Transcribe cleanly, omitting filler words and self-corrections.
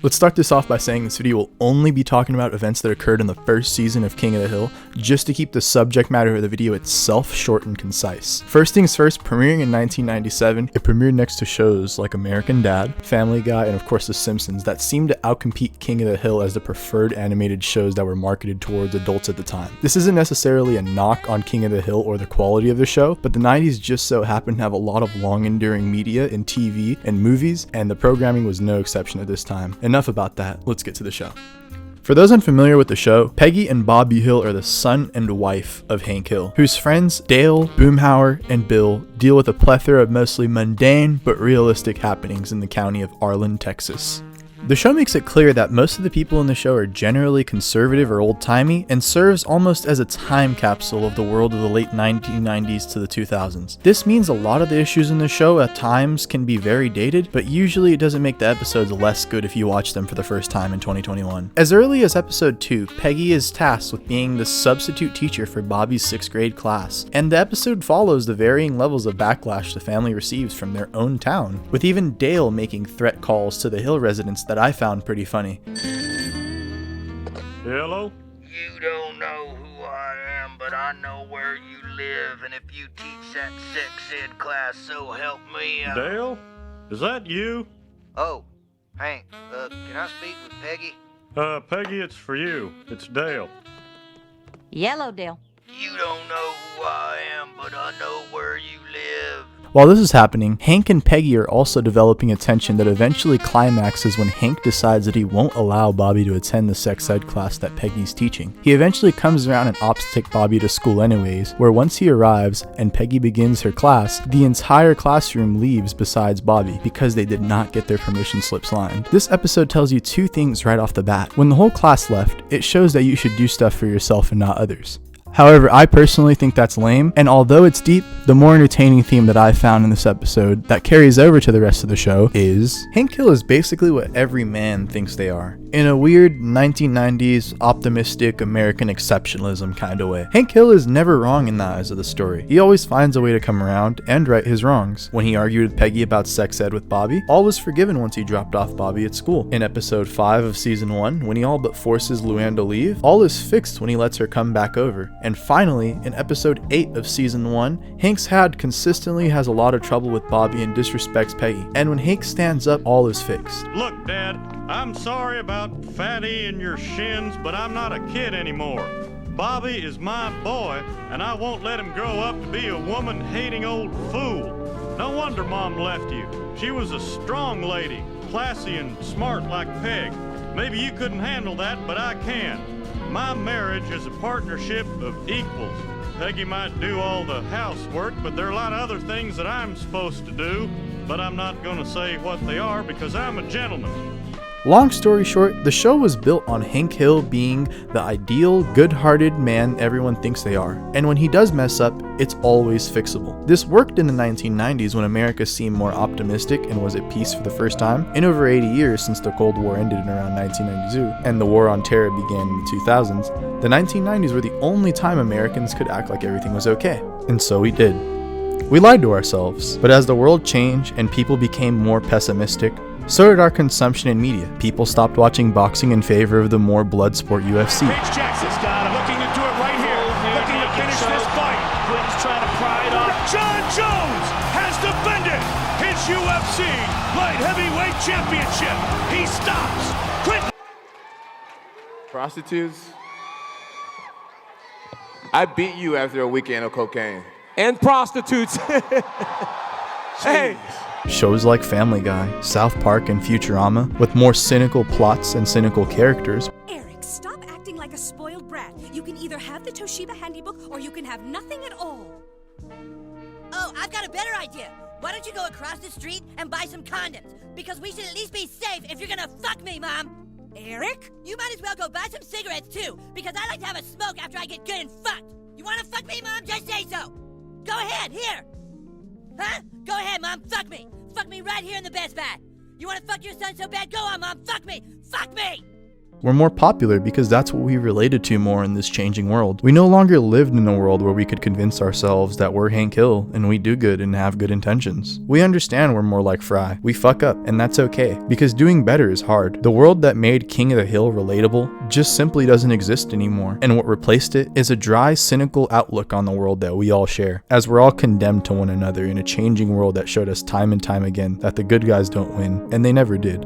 Let's start this off by saying this video will only be talking about events that occurred in the first season of King of the Hill, just to keep the subject matter of the video itself short and concise. First things first, premiering in 1997, it premiered next to shows like American Dad, Family Guy, and of course The Simpsons that seemed to outcompete King of the Hill as the preferred animated shows that were marketed towards adults at the time. This isn't necessarily a knock on King of the Hill or the quality of the show, but the 90s just so happened to have a lot of long enduring media in TV and movies, and the programming was no exception at this time. Enough about that, let's get to the show. For those unfamiliar with the show, Peggy and Bobby Hill are the son and wife of Hank Hill, whose friends Dale, Boomhauer, and Bill deal with a plethora of mostly mundane but realistic happenings in the county of Arlen, Texas. The show makes it clear that most of the people in the show are generally conservative or old-timey, and serves almost as a time capsule of the world of the late 1990s to the 2000s. This means a lot of the issues in the show at times can be very dated, but usually it doesn't make the episodes less good if you watch them for the first time in 2021. As early as episode 2, Peggy is tasked with being the substitute teacher for Bobby's 6th grade class, and the episode follows the varying levels of backlash the family receives from their own town, with even Dale making threat calls to the Hill residents that I found pretty funny. Hello? You don't know who I am, but I know where you live, and if you teach that sex ed class, so help me out. Dale? Is that you? Oh, Hank, can I speak with Peggy? Peggy, it's for you. It's Dale. Yellow Dale. You don't know who I am, but I know where you live. While this is happening, Hank and Peggy are also developing a tension that eventually climaxes when Hank decides that he won't allow Bobby to attend the sex ed class that Peggy's teaching. He eventually comes around and opts to take Bobby to school anyways, where once he arrives and Peggy begins her class, the entire classroom leaves besides Bobby because they did not get their permission slips signed. This episode tells you two things right off the bat. When the whole class left, it shows that you should do stuff for yourself and not others. However, I personally think that's lame, and although it's deep, the more entertaining theme that I found in this episode that carries over to the rest of the show is Hank Hill is basically what every man thinks they are, in a weird 1990s optimistic American exceptionalism kind of way. Hank Hill is never wrong in the eyes of the story. He always finds a way to come around and right his wrongs. When he argued with Peggy about sex ed with Bobby, all was forgiven once he dropped off Bobby at school. In episode 5 of season 1, when he all but forces Luann to leave, all is fixed when he lets her come back over. And finally, in episode 8 of season 1, Hank's had consistently has a lot of trouble with Bobby and disrespects Peggy. And when Hank stands up, all is fixed. Look, Dad, I'm sorry about Fatty and your shins, but I'm not a kid anymore. Bobby is my boy, and I won't let him grow up to be a woman-hating old fool. No wonder Mom left you. She was a strong lady, classy and smart like Peg. Maybe you couldn't handle that, but I can. My marriage is a partnership of equals. Peggy might do all the housework, but there are a lot of other things that I'm supposed to do, but I'm not going to say what they are because I'm a gentleman. Long story short, the show was built on Hank Hill being the ideal, good-hearted man everyone thinks they are. And when he does mess up, it's always fixable. This worked in the 1990s when America seemed more optimistic and was at peace for the first time in over 80 years since the Cold War ended in around 1992 and the War on Terror began in the 2000s. The 1990s were the only time Americans could act like everything was okay. And so we did. We lied to ourselves. But as the world changed and people became more pessimistic, so did our consumption in media. People stopped watching boxing in favor of the more blood sport UFC. Paige Jackson's got him. Looking to do it right here. Looking to finish this fight. Quinn's trying to pry it off. John Jones has defended his UFC light heavyweight championship. He stops. Quinn. Prostitutes? I beat you after a weekend of cocaine. And prostitutes. Hey. Shows like Family Guy, South Park, and Futurama, with more cynical plots and cynical characters. Eric, stop acting like a spoiled brat. You can either have the Toshiba handybook or you can have nothing at all. Oh, I've got a better idea. Why don't you go across the street and buy some condoms? Because we should at least be safe if you're gonna fuck me, Mom. Eric? You might as well go buy some cigarettes, too, because I like to have a smoke after I get good and fucked. You wanna fuck me, Mom? Just say so. Go ahead, here. Huh? Go ahead, Mom, fuck me. Fuck me right here in the bed spot. You wanna fuck your son so bad? Go on, Mom, fuck me. Fuck me! We're more popular because that's what we related to more in this changing world. We no longer lived in a world where we could convince ourselves that we're Hank Hill and we do good and have good intentions. We understand we're more like Fry. We fuck up, and that's okay, because doing better is hard. The world that made King of the Hill relatable just simply doesn't exist anymore, and what replaced it is a dry, cynical outlook on the world that we all share, as we're all condemned to one another in a changing world that showed us time and time again that the good guys don't win, and they never did.